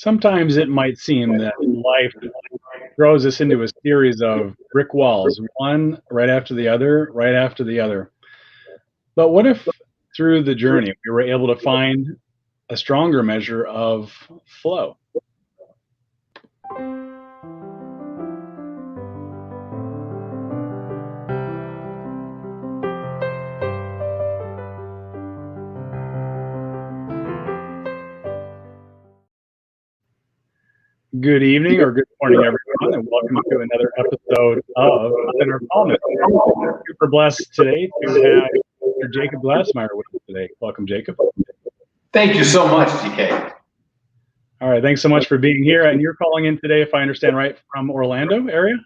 Sometimes it might seem that life throws us into a series of brick walls, one right after the other, right after the other. But what if through the journey we were able to find a stronger measure of flow? Good evening or good morning, everyone, and welcome to another episode of Center Calmness. Super blessed today to have Mr. Jacob Glassmeyer with us today. Welcome, Jacob. Thank you so much, DK. All right, thanks so much for being here. And you're calling in today, if I understand right, from Orlando area?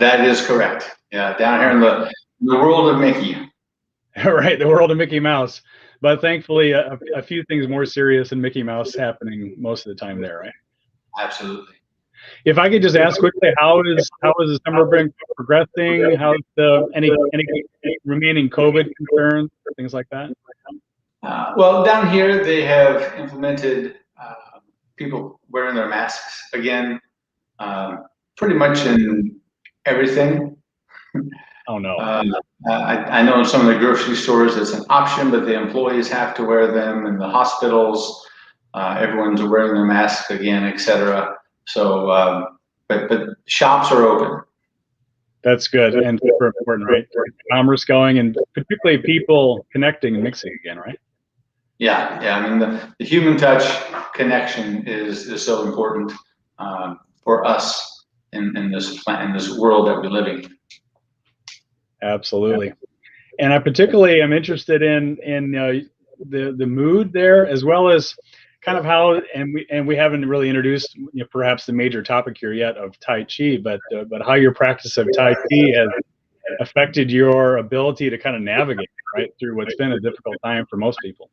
That is correct. Yeah, down here in the world of Mickey. All right, the world of Mickey Mouse. But thankfully, a few things more serious than Mickey Mouse happening most of the time there, right? Absolutely. If I could just ask quickly, how is the summer been progressing? How's any remaining COVID concerns, things like that? Well, down here they have implemented people wearing their masks again, pretty much in everything. Oh no. I know in some of the grocery stores it's an option, but the employees have to wear them. In the hospitals, everyone's wearing their masks again, etc. So, but shops are open. That's good and super important, right? Commerce going and particularly people connecting and mixing again, right? Yeah. I mean, the human touch connection is so important for us in this world that we live in. Absolutely. And I particularly am interested in the mood there, as well as kind of how, and we haven't really introduced perhaps the major topic here yet of Tai Chi, but how your practice of Tai Chi has affected your ability to kind of navigate right through what's been a difficult time for most people.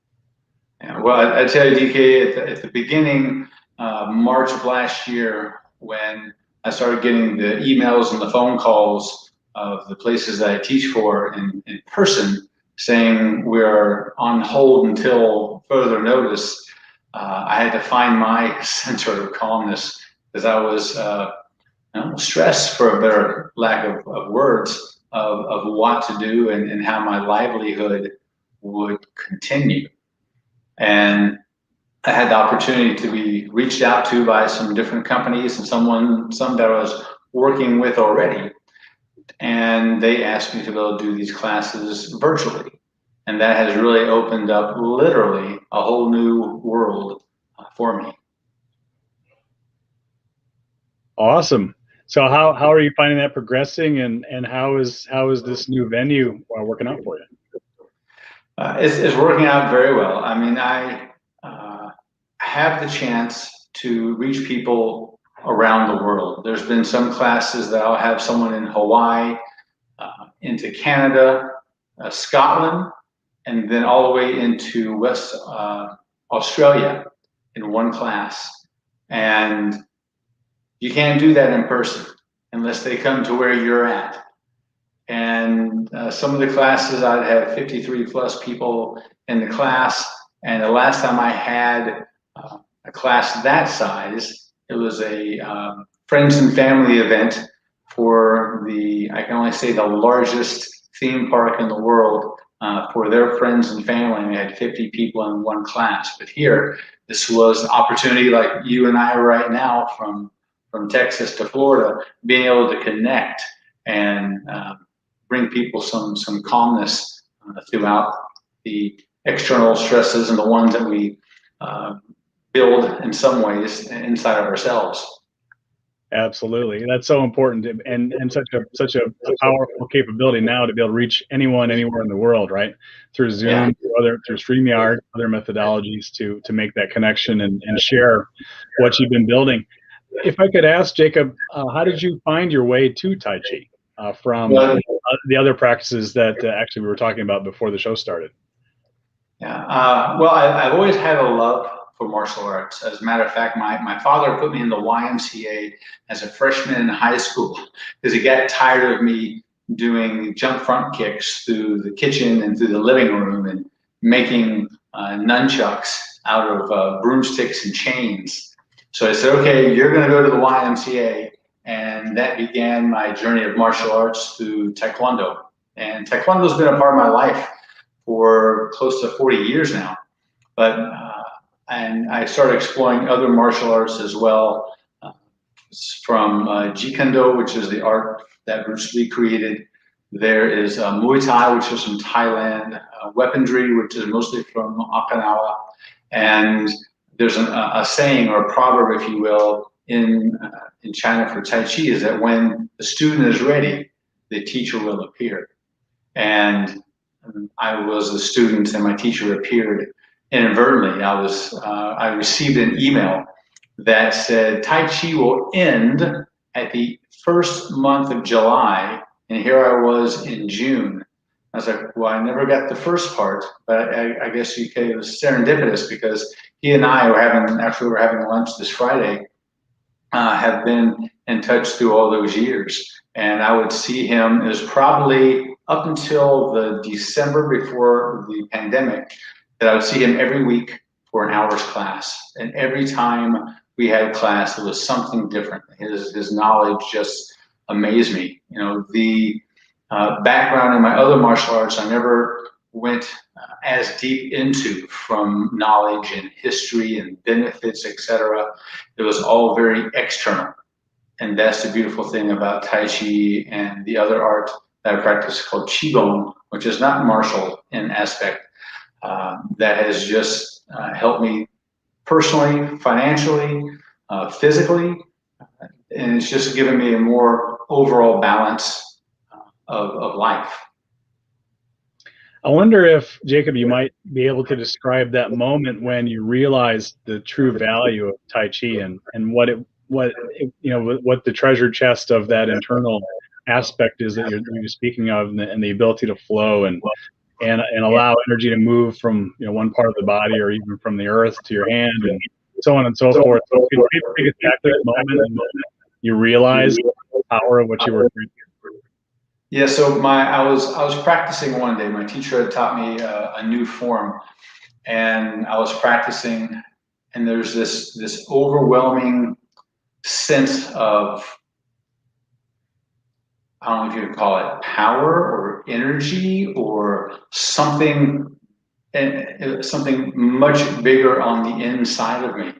Yeah, well, I tell you, DK, at the beginning, March of last year, when I started getting the emails and the phone calls of the places that I teach for in person, saying we're on hold until further notice, I had to find my center of calmness because I was stressed, for a better lack of words, of what to do and how my livelihood would continue. And I had the opportunity to be reached out to by some different companies and some that I was working with already. And they asked me to be able to do these classes virtually. And that has really opened up literally a whole new world for me. Awesome. So how are you finding that progressing, and how is this new venue working out for you? It's working out very well. I mean, I have the chance to reach people around the world. There's been some classes that I'll have someone in Hawaii, into Canada, Scotland, and then all the way into West Australia in one class. And you can't do that in person unless they come to where you're at. And some of the classes, I'd have 53 plus people in the class. And the last time I had a class that size, it was a friends and family event for I can only say the largest theme park in the world for their friends and family. And they had 50 people in one class. But here, this was an opportunity like you and I right now from Texas to Florida, being able to connect and bring people some calmness throughout the external stresses and the ones that we build in some ways inside of ourselves. Absolutely, that's so important, and such a powerful capability now to be able to reach anyone anywhere in the world, right? Through Zoom, through StreamYard, other methodologies to make that connection and share what you've been building. If I could ask, Jacob, how did you find your way to Tai Chi from the other practices that actually we were talking about before the show started? Yeah, well, I've always had a love for martial arts. As a matter of fact, my father put me in the YMCA as a freshman in high school because he got tired of me doing jump front kicks through the kitchen and through the living room and making nunchucks out of broomsticks and chains. So I said, okay, you're going to go to the YMCA. And that began my journey of martial arts through Taekwondo. And Taekwondo's been a part of my life for close to 40 years now. But and I started exploring other martial arts as well, from Jeet Kune Do, which is the art that Bruce Lee created. There is Muay Thai, which is from Thailand, weaponry, which is mostly from Okinawa, and there's a saying or a proverb, if you will, in China for Tai Chi, is that when the student is ready, the teacher will appear. And I was a student, and my teacher appeared inadvertently. I received an email that said Tai Chi will end at the first month of July, and here I was in June. I was like, well, I never got the first part, but I guess you could, it was serendipitous, because he and I were after we were having lunch this Friday, have been in touch through all those years. And I would see him, it was probably up until the December before the pandemic, that I would see him every week for an hour's class. And every time we had class, it was something different. His knowledge just amazed me. You know, the background in my other martial arts, I never went as deep into, from knowledge and history and benefits, etc. It was all very external. And that's the beautiful thing about Tai Chi and the other art that I practice called Qigong, which is not martial in aspect, that has just helped me personally, financially, physically, and it's just given me a more overall balance of life. I wonder if, Jacob, you might be able to describe that moment when you realized the true value of Tai Chi, and what the treasure chest of that internal aspect is that you're speaking of, and the ability to flow and allow energy to move from one part of the body, or even from the earth to your hand, and so on and so forth. So can you take us back to that moment and you realize the power of what you were doing? Yeah, so I was practicing one day. My teacher had taught me a new form, and I was practicing, and there's this overwhelming sense of, I don't know if you would call it power or energy or something, and something much bigger on the inside of me.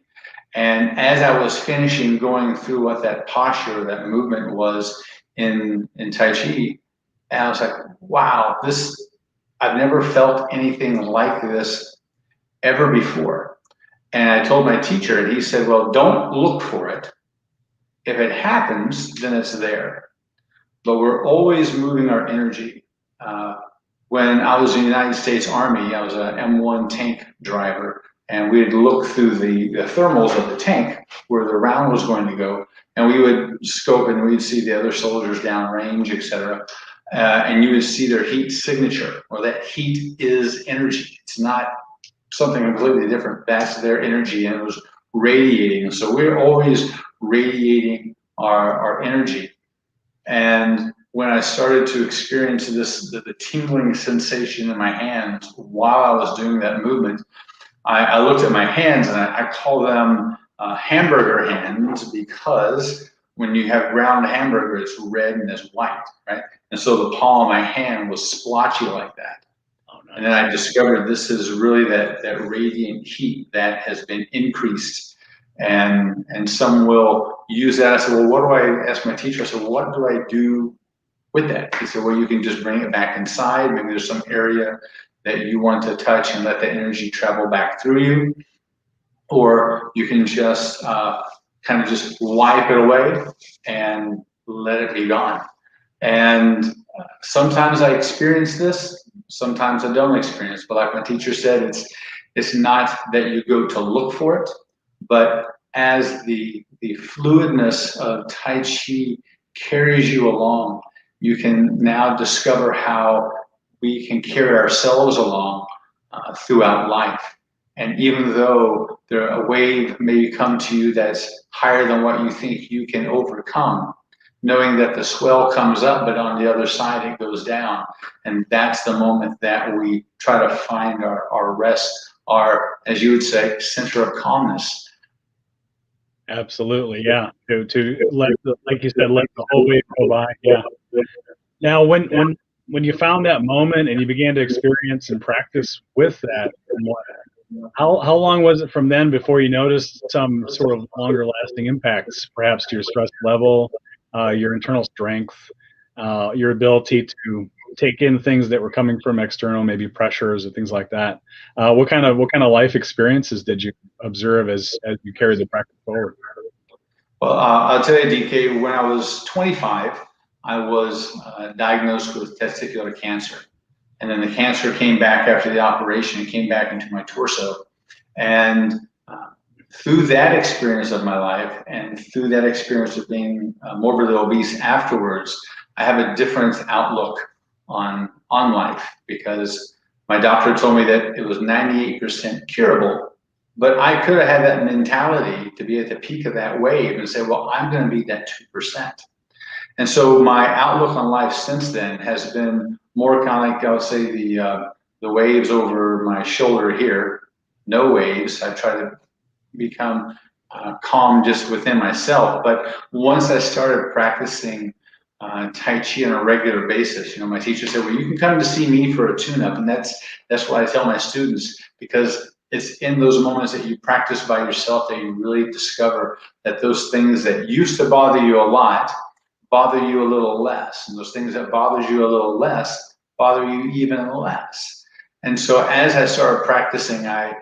And as I was finishing going through what that posture, that movement was in Tai Chi, and I was like, wow, I've never felt anything like this ever before. And I told my teacher, and he said, well, don't look for it. If it happens, then it's there. But we're always moving our energy. When I was in the United States Army, I was an M1 tank driver, and we'd look through the thermals of the tank where the round was going to go, and we would scope and we'd see the other soldiers downrange, etc. And you would see their heat signature, or that heat is energy. It's not something completely different. That's their energy, and it was radiating. So we're always radiating our energy. And when I started to experience the tingling sensation in my hands while I was doing that movement, I looked at my hands, and I call them hamburger hands, because when you have ground hamburger, it's red and it's white, right? And so the palm of my hand was splotchy like that. Oh, nice. And then I discovered this is really that radiant heat that has been increased. And some will use that. I said, well, what do I ask my teacher? I said, well, what do I do with that? He said, well, you can just bring it back inside. Maybe there's some area that you want to touch and let the energy travel back through you. Or you can just kind of just wipe it away and let it be gone. And sometimes I experience this, sometimes I don't experience. But like my teacher said, it's not that you go to look for it, but as the fluidness of Tai Chi carries you along, you can now discover how we can carry ourselves along throughout life. And even though a wave may come to you that's higher than what you think you can overcome, knowing that the swell comes up, but on the other side it goes down. And that's the moment that we try to find our rest, our, as you would say, center of calmness. Absolutely, yeah. To let the, like you said, let the whole wave go by. Yeah. Now, when you found that moment and you began to experience and practice with that, how long was it from then before you noticed some sort of longer lasting impacts, perhaps to your stress level, your internal strength, your ability to take in things that were coming from external, maybe pressures or things like that? What kind of life experiences did you observe as you carried the practice forward? Well, I'll tell you, DK, when I was 25, I was diagnosed with testicular cancer. And then the cancer came back after the operation, it came back into my torso. And through that experience of my life and through that experience of being morbidly obese afterwards, I have a different outlook on life, because my doctor told me that it was 98% curable, but I could have had that mentality to be at the peak of that wave and say, well, I'm going to be that 2%. And so my outlook on life since then has been more kind of like, I would say, the waves over my shoulder here, no waves. I try to become calm just within myself. But once I started practicing Tai Chi on a regular basis, my teacher said, well, you can come to see me for a tune-up. And that's what I tell my students, because it's in those moments that you practice by yourself that you really discover that those things that used to bother you a lot bother you a little less. And those things that bothers you a little less bother you even less. And so as I started practicing, I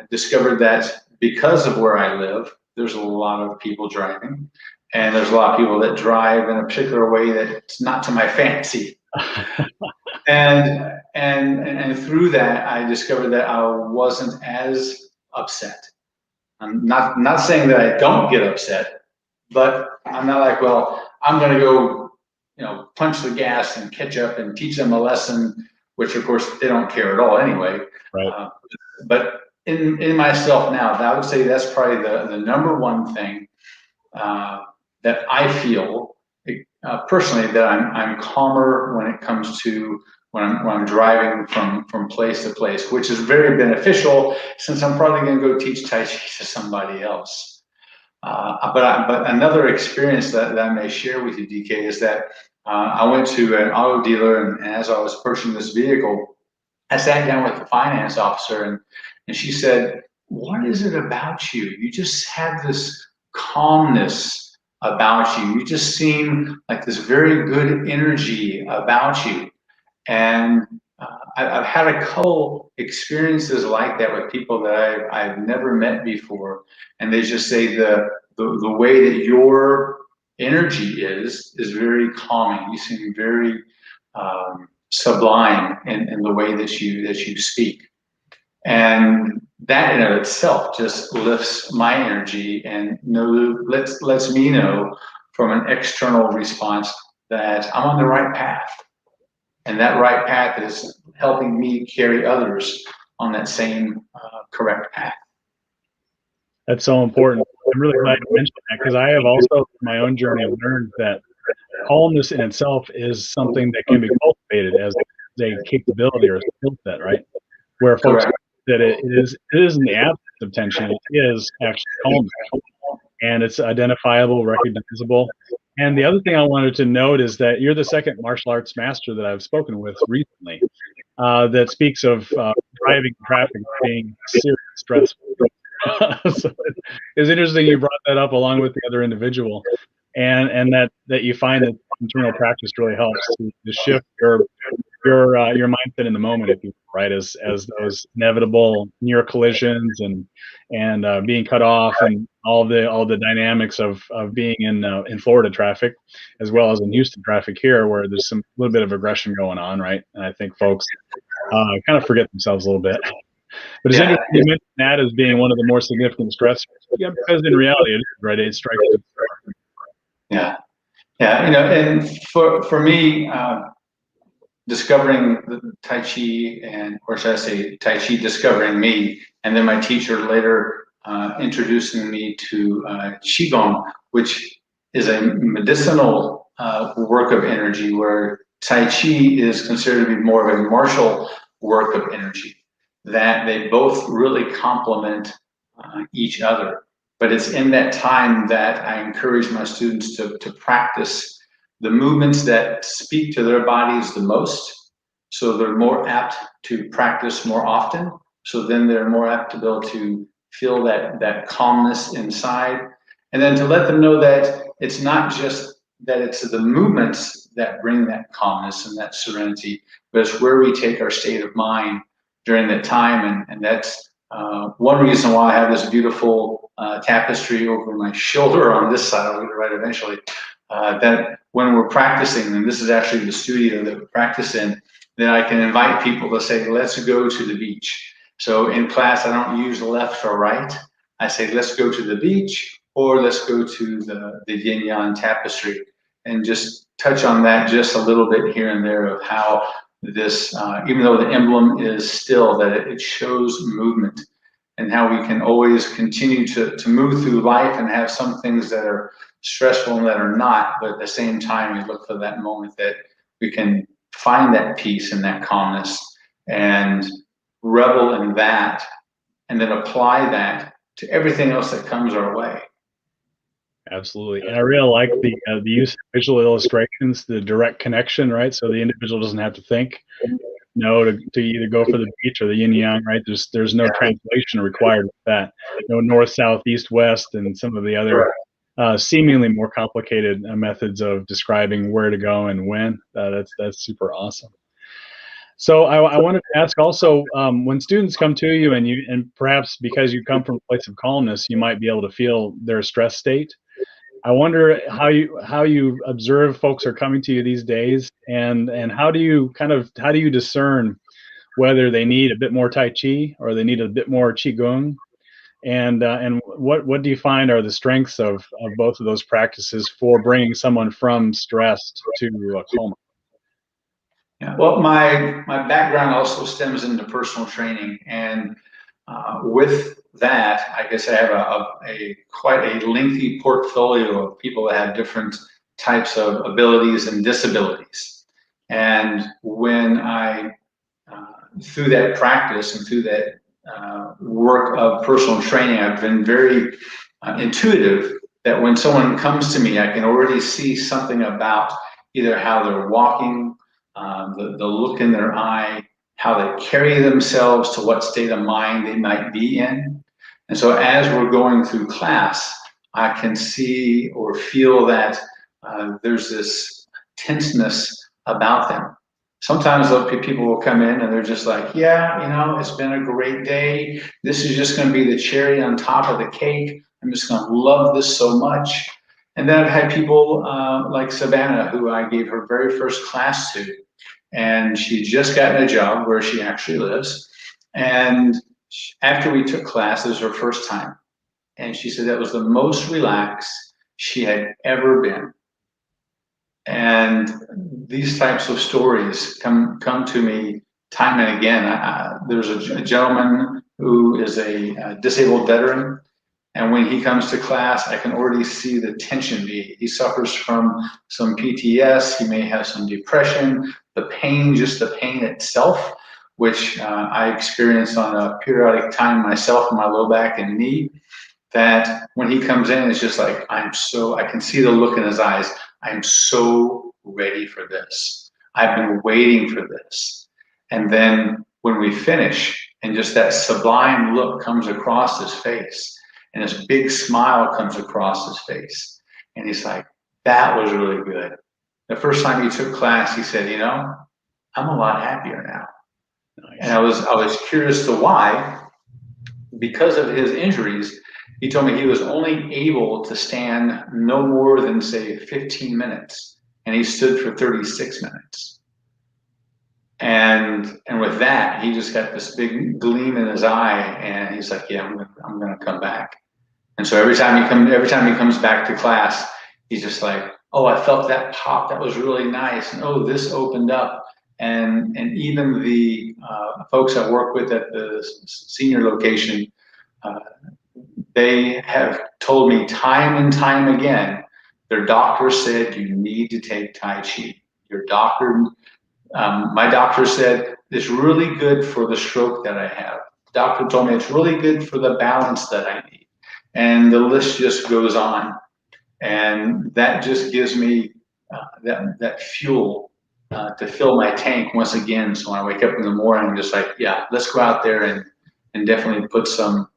discovered that because of where I live, there's a lot of people driving, and there's a lot of people that drive in a particular way that's not to my fancy. And through that, I discovered that I wasn't as upset. I'm not saying that I don't get upset, but I'm not like, well, I'm going to go, punch the gas and catch up and teach them a lesson, which of course they don't care at all anyway. Right. But in myself now, I would say that's probably the number one thing that I feel personally, that I'm calmer when it comes to when I'm driving from place to place, which is very beneficial since I'm probably going to go teach Tai Chi to somebody else. But another experience that I may share with you, DK, is that I went to an auto dealer, and as I was purchasing this vehicle, I sat down with the finance officer, and she said, what is it about you? You just have this calmness about you. You just seem like this very good energy about you. And I've had a couple experiences like that with people that I've never met before. And they just say the way that your energy is very calming. You seem very sublime in the way that you speak. And that in of itself just lifts my energy and lets me know from an external response that I'm on the right path. And that right path is helping me carry others on that same correct path. That's so important. I'm really glad you mentioned that, because I have also, in my own journey, learned that calmness in itself is something that can be cultivated as a capability or a skill set, right? Where folks Correct. that it is in the absence of tension, it is actually calmness, and it's identifiable, recognizable. And the other thing I wanted to note is that you're the second martial arts master that I've spoken with recently that speaks of driving traffic being serious stressful. So it's interesting you brought that up along with the other individual, and that you find that internal practice really helps to shift your mindset in the moment, if you will, right, as those inevitable near collisions and being cut off, and all the dynamics of being in Florida traffic, as well as in Houston traffic here, where there's some little bit of aggression going on, right? And I think folks kind of forget themselves a little bit. But it's Yeah. interesting you mentioned that as being one of the more significant stressors. Yeah, because in reality, it is, right? It strikes us. Yeah. Yeah. And for me, discovering the Tai Chi, or should I say Tai Chi discovering me, and then my teacher later introducing me to Qigong, which is a medicinal work of energy, where Tai Chi is considered to be more of a martial work of energy, that they both really complement each other. But it's in that time that I encourage my students to practice the movements that speak to their bodies the most. So they're more apt to practice more often. So then they're more apt to be able to feel that calmness inside. And then to let them know that it's not just that it's the movements that bring that calmness and that serenity, but it's where we take our state of mind during that time. And that's one reason why I have this beautiful tapestry over my shoulder on this side. I'll get it right eventually. That when we're practicing, and this is actually the studio that we practice in, then I can invite people to say, let's go to the beach. So in class, I don't use left or right. I say, let's go to the beach, or let's go to the yin yang tapestry, and just touch on that just a little bit here and there of how this, even though the emblem is still, that it shows movement, and how we can always continue to move through life and have some things that are stressful and that are not, but at the same time, we look for that moment that we can find that peace and that calmness and revel in that, and then apply that to everything else that comes our way. Absolutely. And I really like the use of visual illustrations, the direct connection, right? So the individual doesn't have to think, no, to either go for the beach or the yin yang, right? There's no translation required with that. No north, south, east, west, and some of the other seemingly more complicated methods of describing where to go and when. That's super awesome. So I wanted to ask also, when students come to you, and perhaps because you come from a place of calmness, you might be able to feel their stress state. I wonder how you observe folks are coming to you these days, and how do you discern whether they need a bit more Tai Chi or they need a bit more Qigong, and what do you find are the strengths of both of those practices for bringing someone from stressed to coma? Yeah. Well, my background also stems into personal training, and with that, I guess I have a quite a lengthy portfolio of people that have different types of abilities and disabilities. And when I through that practice and through that work of personal training, I've been very intuitive that when someone comes to me, I can already see something about either how they're walking, the look in their eye, how they carry themselves, to what state of mind they might be in. And so as we're going through class, I can see or feel that there's this tenseness about them. Sometimes people will come in and they're just like, yeah, it's been a great day. This is just going to be the cherry on top of the cake. I'm just going to love this so much. And then I've had people like Savannah, who I gave her very first class to, and she just gotten a job where she actually lives. And after we took class, it was her first time. And she said that was the most relaxed she had ever been. And these types of stories come to me time and again. There's a gentleman who is a disabled veteran, and when he comes to class, I can already see the tension. He suffers from some PTS. He may have some depression. The pain, just the pain itself, which I experience on a periodic time myself in my low back and knee. That when he comes in, it's just like, I can see the look in his eyes. I'm so ready for this. I've been waiting for this. And then when we finish, and just that sublime look comes across his face, and this big smile comes across his face, and he's like, that was really good. The first time he took class, he said, I'm a lot happier now. Nice. And I was curious to why. Because of his injuries, he told me he was only able to stand no more than, say, 15 minutes, and he stood for 36 minutes. And with that, he just got this big gleam in his eye, and he's like, yeah, I'm gonna come back. And so every time he comes back to class, he's just like, oh, I felt that pop. That was really nice. And oh, this opened up. And even the folks I work with at the senior location, they have told me time and time again, their doctor said, you need to take Tai Chi. Your doctor, my doctor said, it's really good for the stroke that I have. The doctor told me it's really good for the balance that I need. and the list just goes on. And that just gives me that fuel to fill my tank once again. So when I wake up in the morning, I'm just like, yeah, let's go out there and definitely put some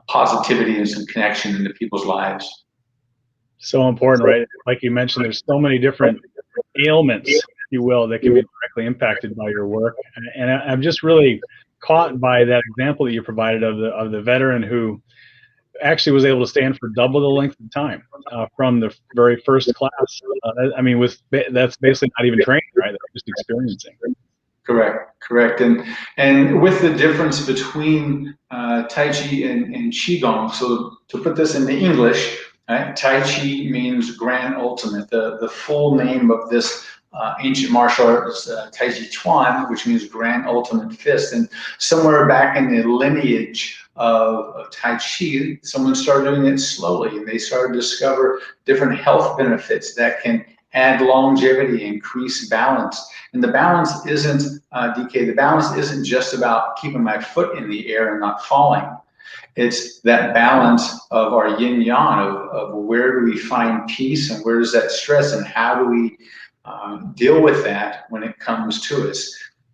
positivity and some connection into people's lives. So important, right? Like you mentioned, there's so many different ailments, if you will, that can be directly impacted by your work. And I'm just really caught by that example that you provided of the veteran who actually was able to stand for double the length of time from the very first class. I mean, that's basically not even training, right? That's just experiencing. Correct. And with the difference between Tai Chi and Qigong, so to put this into English, right, Tai Chi means grand ultimate. The full name of this ancient martial art is Tai Chi Chuan, which means grand ultimate fist. And somewhere back in the lineage of Tai Chi, someone started doing it slowly, and they started to discover different health benefits that can add longevity, increase balance. And the balance isn't, DK, the balance isn't just about keeping my foot in the air and not falling. It's that balance of our yin yang, of where do we find peace and where does that stress, and how do we deal with that when it comes to us.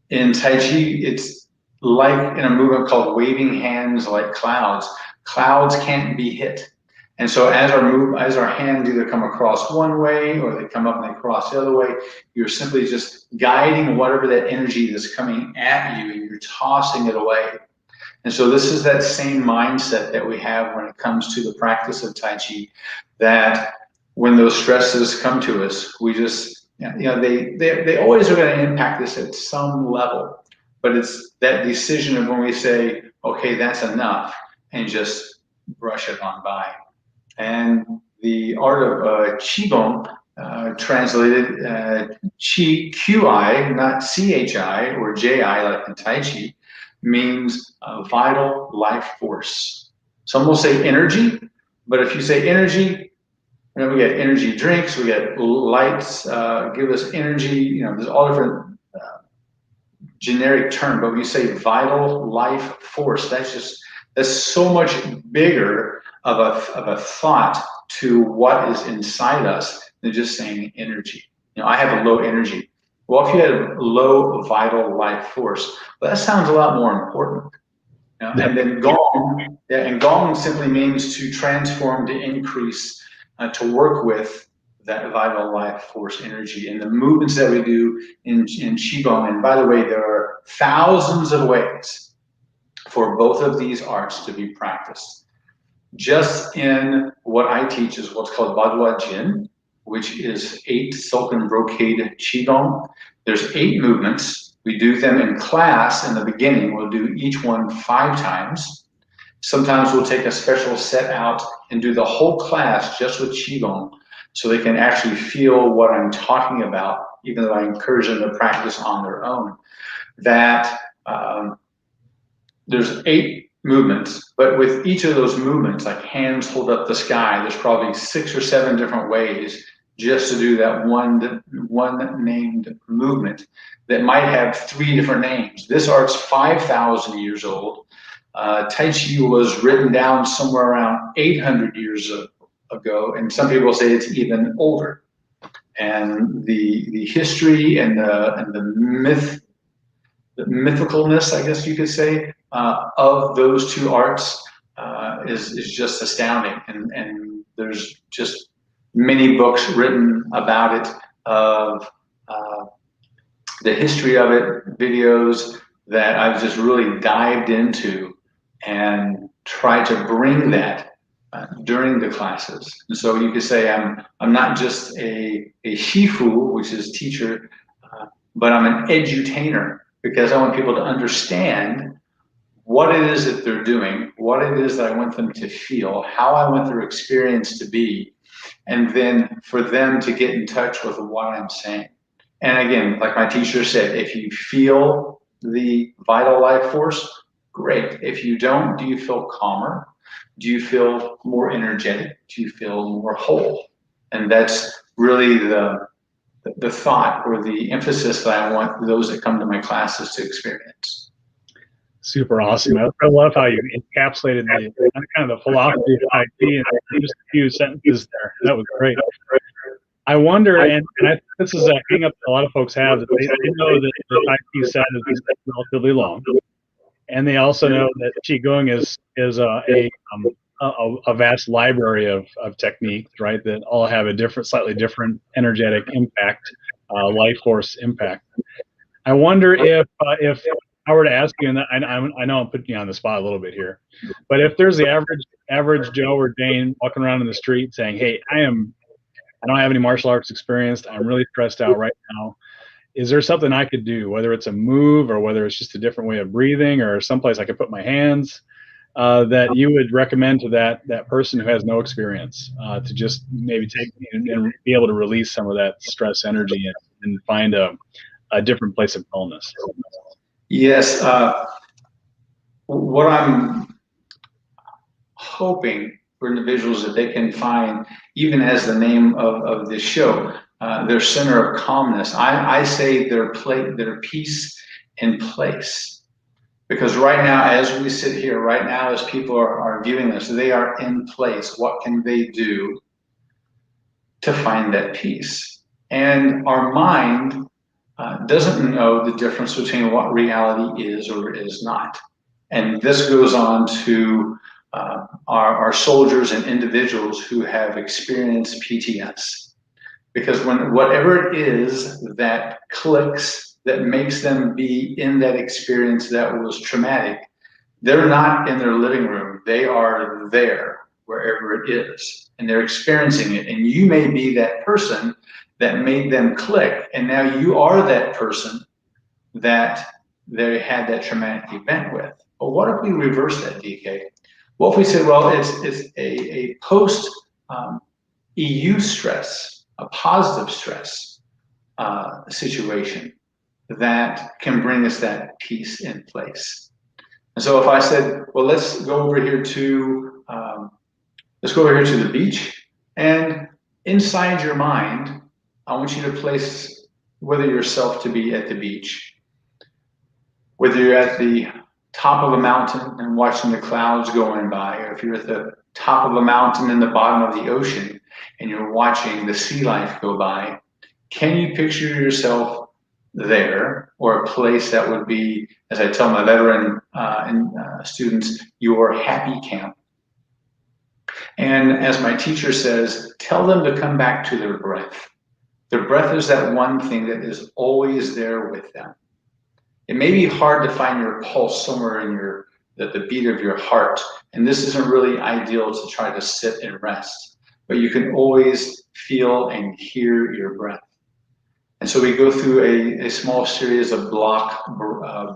In Tai Chi, it's like in a movement called waving hands like clouds. Clouds can't be hit. And so as our hands either come across one way or they come up and they cross the other way, you're simply just guiding whatever that energy that's coming at you, and you're tossing it away. And so this is that same mindset that we have when it comes to the practice of Tai Chi, that when those stresses come to us, we just, they always are going to impact us at some level. But it's that decision of when we say, okay, that's enough, and just brush it on by. And the art of Qigong, translated Qi, Qi, not Chi or Ji like in Tai Chi, means vital life force. Some will say energy, but if you say energy, we get energy drinks, we get lights, give us energy, there's all different generic term, but when you say vital life force, that's so much bigger of a thought to what is inside us than just saying energy. I have a low energy. Well, if you had a low vital life force, well, that sounds a lot more important. And then Gong, and Gong simply means to transform, to increase, to work with that vital life force energy. And the movements that we do in Qigong, and by the way, there are thousands of ways for both of these arts to be practiced. Just in what I teach is what's called Badua Jin, which is 8 silken brocade Qigong. There's 8 movements. We do them in class in the beginning. We'll do each one 5 times. Sometimes we'll take a special set out and do the whole class just with Qigong, so they can actually feel what I'm talking about, even though I encourage them to practice on their own. That there's 8 movements, but with each of those movements, like hands hold up the sky, there's probably 6 or 7 different ways just to do that one named movement that might have 3 different names. This art's 5,000 years old. Tai Chi was written down somewhere around 800 years ago, and some people say it's even older. And the history and the mythicalness, I guess you could say, of those 2 arts is just astounding. And there's just many books written about it, of the history of it, videos that I've just really dived into and tried to bring that during the classes. And so you could say I'm not just a shifu, which is teacher, but I'm an edutainer, because I want people to understand what it is that they're doing, what it is that I want them to feel, how I want their experience to be, and then for them to get in touch with what I'm saying. And again, like my teacher said, if you feel the vital life force, great. If you don't, do you feel calmer? Do you feel more energetic? Do you feel more whole? And that's really the thought or the emphasis that I want those that come to my classes to experience. Super awesome. I love how you encapsulated the kind of the philosophy of IT in just a few sentences there. That was great. I wonder, and I think this is a hang up that a lot of folks have, that they know that the IT set is relatively long, and they also know that Qigong is a vast library of techniques, right? That all have a slightly different energetic impact, life force impact. I wonder if I were to ask you, and I know I'm putting you on the spot a little bit here, but if there's the average Joe or Jane walking around in the street saying, "Hey, I don't have any martial arts experience. I'm really stressed out right now. Is there something I could do, whether it's a move or whether it's just a different way of breathing or someplace I could put my hands, that you would recommend to that person who has no experience, to just maybe take and be able to release some of that stress energy and find a different place of calmness?" Yes. What I'm hoping for individuals that they can find, even as the name of this show, their center of calmness. I say their peace in place. Because right now, as we sit here, right now, as people are viewing this, they are in place. What can they do to find that peace? And our mind doesn't know the difference between what reality is or is not. And this goes on to our soldiers and individuals who have experienced PTS. Because whatever it is that clicks, that makes them be in that experience that was traumatic, they're not in their living room. They are there wherever it is, and they're experiencing it. And you may be that person that made them click, and now you are that person that they had that traumatic event with. But what if we reverse that, DK? What if we said, well, it's a post EU stress, a positive stress situation that can bring us that peace in place. And so if I said, well, let's go over here to the beach, and inside your mind, I want you to place whether yourself to be at the beach, whether you're at the top of a mountain and watching the clouds going by, or if you're at the top of a mountain in the bottom of the ocean and you're watching the sea life go by. Can you picture yourself there, or a place that would be, as I tell my veteran students, your happy camp? And as my teacher says, tell them to come back to their breath. Their breath is that one thing that is always there with them. It may be hard to find your pulse somewhere in the beat of your heart, and this isn't really ideal to try to sit and rest, but you can always feel and hear your breath. And so we go through a small series of block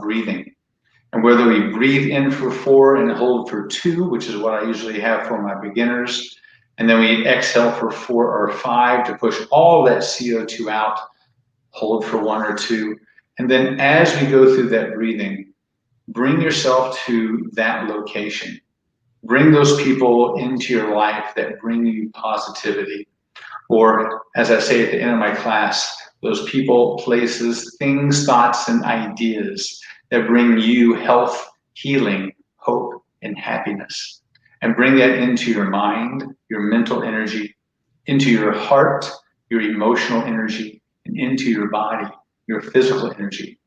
breathing. And whether we breathe in for 4 and hold for 2, which is what I usually have for my beginners, and then we exhale for 4 or 5 to push all that CO2 out, hold for 1 or 2. And then as we go through that breathing, bring yourself to that location. Bring those people into your life that bring you positivity. Or, as I say at the end of my class, those people, places, things, thoughts, and ideas that bring you health, healing, hope, and happiness. And bring that into your mind, your mental energy, into your heart, your emotional energy, and into your body, your physical energy.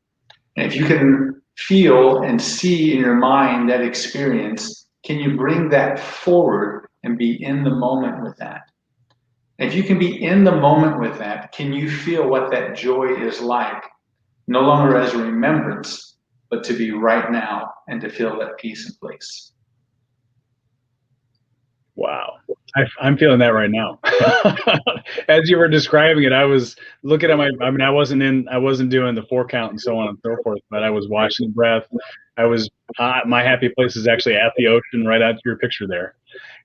And if you can feel and see in your mind that experience, can you bring that forward and be in the moment with that? And if you can be in the moment with that, can you feel what that joy is like? No longer as a remembrance, but to be right now and to feel that peace in place. Wow. I'm feeling that right now. As you were describing it, I was looking at I wasn't doing the 4 count and so on and so forth, but I was watching the breath. My happy place is actually at the ocean, right out your picture there.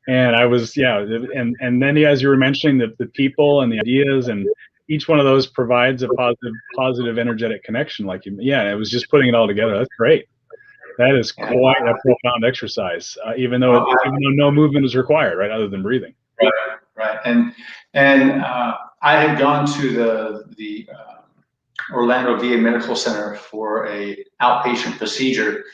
And I was, and then as you were mentioning the people and the ideas, and each one of those provides a positive energetic connection. It was just putting it all together. That's great. That is quite a profound exercise, even though no movement is required, right, other than breathing. Right. And I had gone to the Orlando VA Medical Center for a outpatient procedure,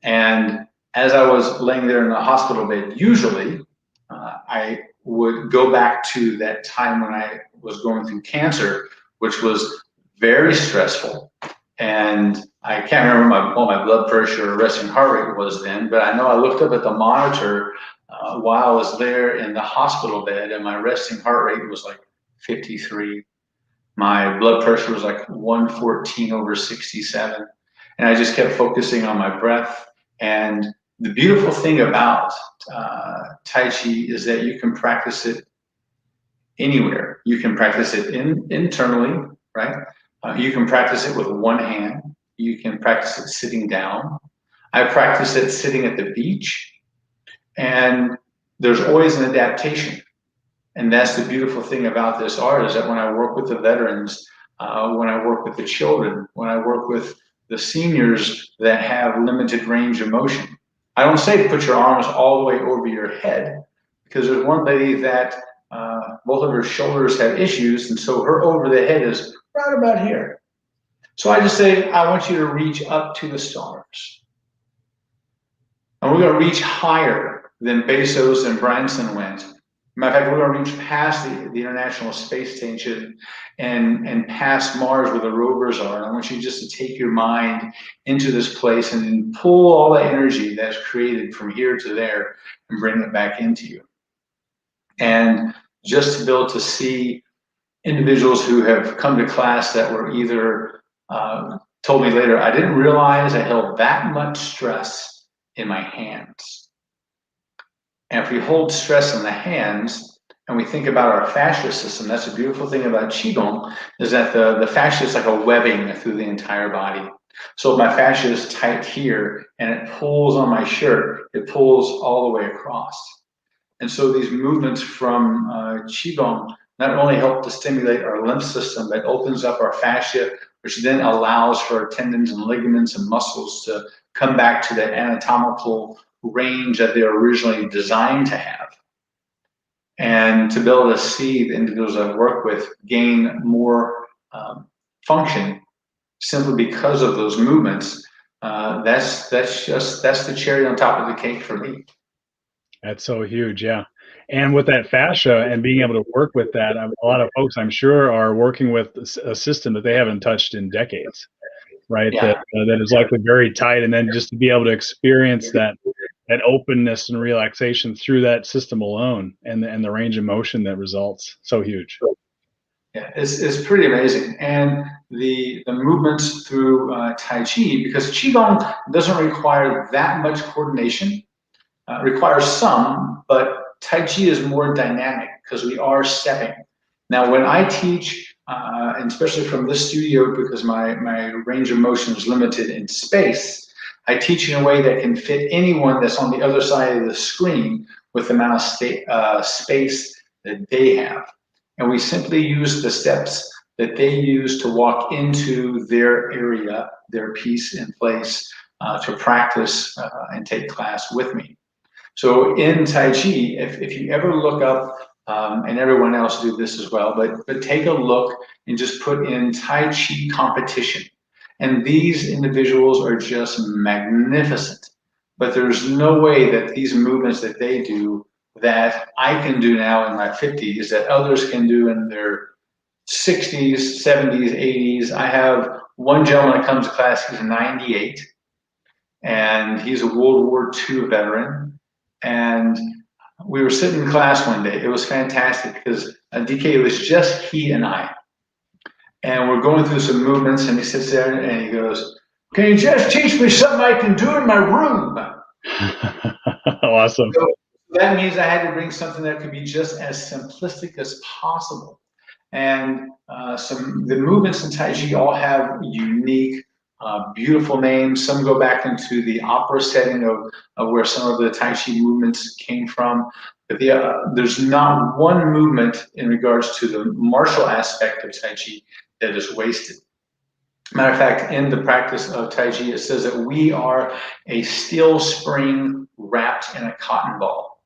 And as I was laying there in the hospital bed, usually I would go back to that time when I was going through cancer, which was very stressful. And I can't remember what my blood pressure or resting heart rate was then, but I know I looked up at the monitor while I was there in the hospital bed, and my resting heart rate was like 53. My blood pressure was like 114 over 67. And I just kept focusing on my breath. And the beautiful thing about Tai Chi is that you can practice it anywhere. You can practice it internally, right? You can practice it with one hand. You can practice it sitting down. I practice it sitting at the beach. And there's always an adaptation. And that's the beautiful thing about this art, is that when I work with the veterans, when I work with the children, when I work with the seniors that have limited range of motion, I don't say put your arms all the way over your head, because there's one lady that both of her shoulders have issues, and so her over the head is right about here. So I just say, I want you to reach up to the stars. And we're going to reach higher than Bezos and Branson went. Matter of fact, we're going to reach past the International Space Station and past Mars where the rovers are. And I want you just to take your mind into this place and pull all that energy that's created from here to there and bring it back into you. And just to be able to see individuals who have come to class that were either told me later, I didn't realize I held that much stress in my hands. And if we hold stress in the hands and we think about our fascia system, that's a beautiful thing about Qigong, is that the fascia is like a webbing through the entire body. So if my fascia is tight here and it pulls on my shirt, it pulls all the way across. And so these movements from Qigong not only help to stimulate our lymph system, but opens up our fascia, which then allows for our tendons and ligaments and muscles to come back to that anatomical range that they're originally designed to have. And to be able to see the individuals I work with gain more function simply because of those movements, that's the cherry on top of the cake for me. That's so huge, yeah. And with that fascia and being able to work with that, a lot of folks, I'm sure, are working with a system that they haven't touched in decades, right? Yeah. That is likely very tight, and then just to be able to experience that openness and relaxation through that system alone, and the range of motion that results, so huge. Yeah, it's pretty amazing. And the movements through Tai Chi, because Qigong doesn't require that much coordination, requires some, but Tai Chi is more dynamic because we are stepping. Now, when I teach, and especially from this studio, because my range of motion is limited in space, I teach in a way that can fit anyone that's on the other side of the screen with the amount of space that they have. And we simply use the steps that they use to walk into their area, their piece in place, to practice and take class with me. So in Tai Chi, if you ever look up, and everyone else do this as well, but take a look and just put in Tai Chi competition. And these individuals are just magnificent. But there's no way that these movements that they do that I can do now in my 50s, that others can do in their 60s, 70s, 80s. I have one gentleman that comes to class, he's 98, and he's a World War II veteran. And we were sitting in class one day. It was fantastic because DK, it was just he and I. And we're going through some movements, and he sits there and he goes, "Can you just teach me something I can do in my room?" Awesome. So that means I had to bring something that could be just as simplistic as possible. And the movements in Tai Chi all have unique, beautiful names. Some go back into the opera setting of where some of the Tai Chi movements came from. But there's not one movement in regards to the martial aspect of Tai Chi that is wasted. Matter of fact, in the practice of Tai Chi, it says that we are a steel spring wrapped in a cotton ball.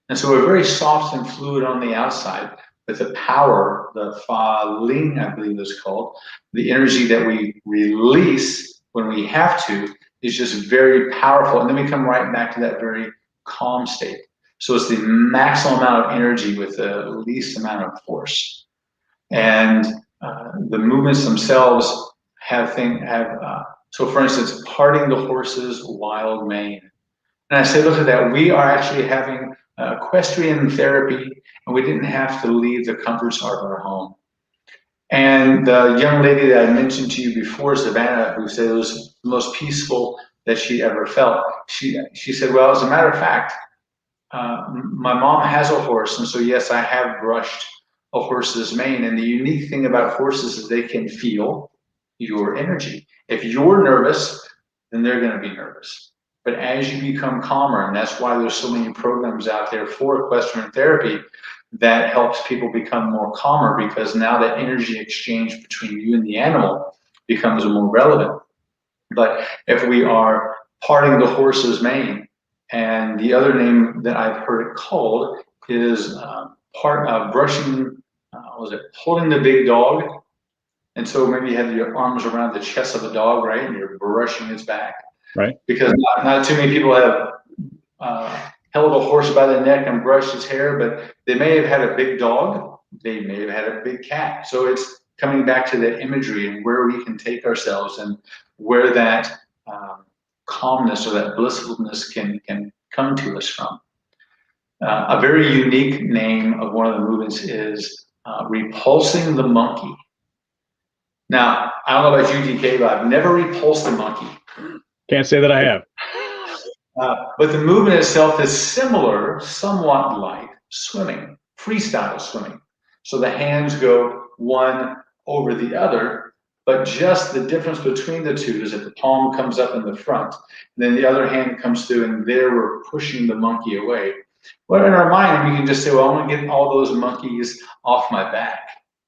And so we're very soft and fluid on the outside, but the power, the Fa Ling, I believe it's called, the energy that we release when we have to, is just very powerful. And then we come right back to that very calm state. So it's the maximum amount of energy with the least amount of force. And the movements themselves so for instance, parting the horse's wild mane. And I say, look at that. We are actually having equestrian therapy, and we didn't have to leave the comforts of our home. And the young lady that I mentioned to you before, Savannah, who said it was the most peaceful that she ever felt, she said, well, as a matter of fact, my mom has a horse, and so yes, I have brushed a horse's mane. And the unique thing about horses is they can feel your energy. If you're nervous, then they're going to be nervous. But as you become calmer, and that's why there's so many programs out there for equestrian therapy that helps people become more calmer, because now that energy exchange between you and the animal becomes more relevant. But if we are parting the horse's mane, and the other name that I've heard it called is brushing, holding the big dog. And so maybe you have your arms around the chest of a dog, right? And you're brushing its back. Right. Because not too many people have held a horse by the neck and brushed its hair, but they may have had a big dog. They may have had a big cat. So it's coming back to that imagery and where we can take ourselves and where that calmness or that blissfulness can come to us from. A very unique name of one of the movements is repulsing the monkey. Now, I don't know about you, DK, but I've never repulsed a monkey. Can't say that I have. But the movement itself is similar, somewhat like swimming, freestyle swimming. So the hands go one over the other, but just the difference between the two is that the palm comes up in the front, and then the other hand comes through, and there we're pushing the monkey away. Well, in our mind, we can just say, well, I want to get all those monkeys off my back.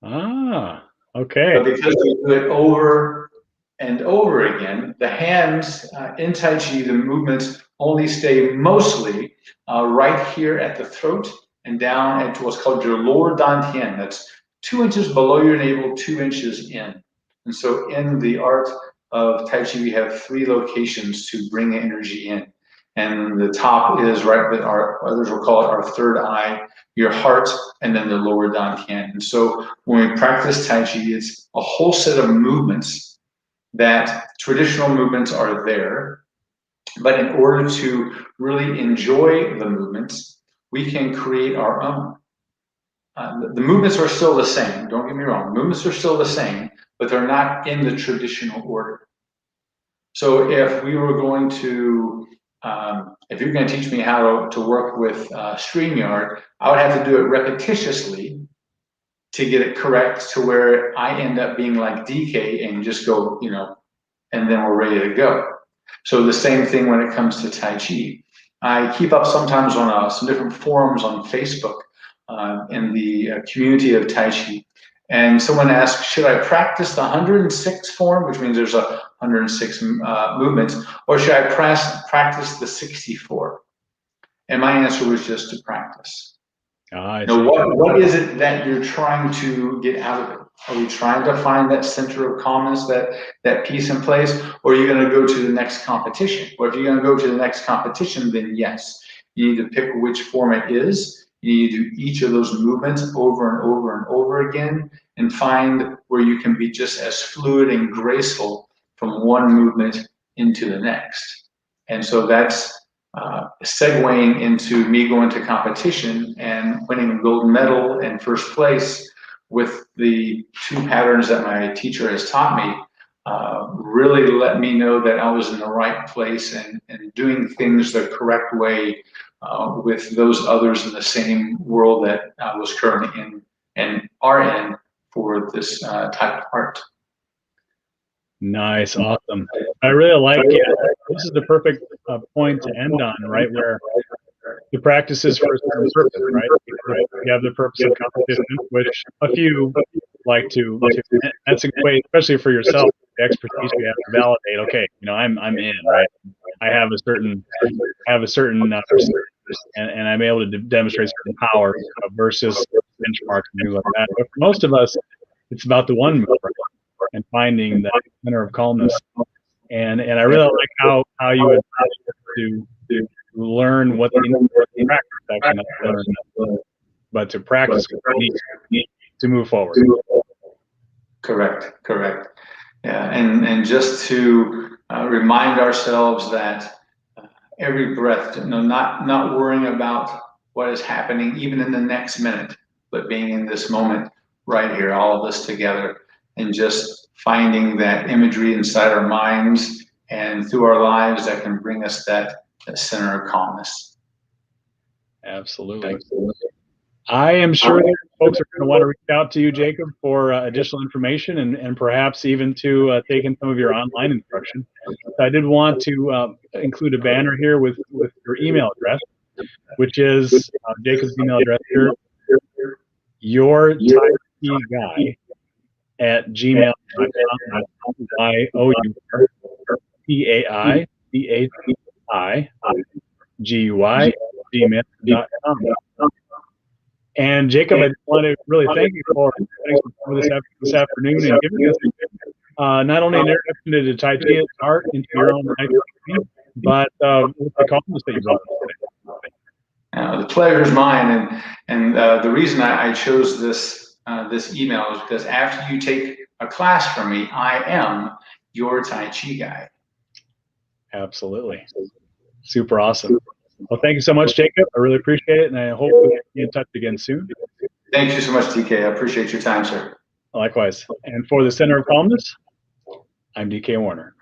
Ah, okay. But because we do it over and over again, the hands in Tai Chi, the movements only stay mostly right here at the throat and down at what's called your lower dantian. That's 2 inches below your navel, 2 inches in. And so in the art of Tai Chi, we have 3 locations to bring energy in. And the top is right with others will call it our third eye, your heart, and then the lower dantian. And so when we practice Tai Chi, it's a whole set of movements that traditional movements are there. But in order to really enjoy the movements, we can create our own. The movements are still the same, don't get me wrong. Movements are still the same, but they're not in the traditional order. So if we were going to, if you're going to teach me how to work with StreamYard, I would have to do it repetitiously to get it correct to where I end up being like DK and just go, and then we're ready to go. So the same thing when it comes to Tai Chi. I keep up sometimes on some different forums on Facebook in the community of Tai Chi. And someone asked, should I practice the 106 form, which means there's 106 movements, or should I practice the 64? And my answer was just to practice. What is it that you're trying to get out of it? Are we trying to find that center of calmness, that peace in place, or are you going to go to the next competition? Or if you're going to go to the next competition, then yes, you need to pick which form it is. You need to do each of those movements over and over and over again and find where you can be just as fluid and graceful from one movement into the next. And so that's segueing into me going to competition and winning a gold medal and first place with the 2 patterns that my teacher has taught me, really let me know that I was in the right place and doing things the correct way with those others in the same world that I was currently in and are in for this type of art. Nice, awesome. I really like it. This is the perfect point to end on, right? Where the practice is for a certain purpose, right? You have the purpose of competition, which a few like to that's a way, especially for yourself, the expertise you have to validate. Okay, I'm in, right? I have a certain and I'm able to demonstrate certain power versus benchmarks and things like that. But for most of us, it's about the one move, right? And finding that center of calmness. And I really like how you would to learn what they need to practice, actually, not to learn, but to practice what they need to move forward. Correct, correct. Yeah, and just to remind ourselves that every breath, not worrying about what is happening even in the next minute, but being in this moment right here, all of us together, and just finding that imagery inside our minds and through our lives that can bring us that center of calmness. Absolutely. I am sure that folks are going to want to reach out to you, Jacob, for additional information and perhaps even to take in some of your online instruction. So I did want to include a banner here with your email address, which is Jacob's email address here, yourtaichi at gmail.com. YOURTAICHIGUI gmail.com. And Jacob, I want to really thank you for this afternoon and giving us not only an introduction to Tai Chi art into your own life, but with the calmness that you brought us today. The pleasure is mine, and the reason I chose this email is because after you take a class from me, I am your Tai Chi guide. Absolutely, super awesome. Well, thank you so much, Jacob. I really appreciate it, and I hope we'll be in touch again soon. Thank you so much, DK. I appreciate your time, sir. Likewise. And for the Center of Calmness, I'm DK Warner.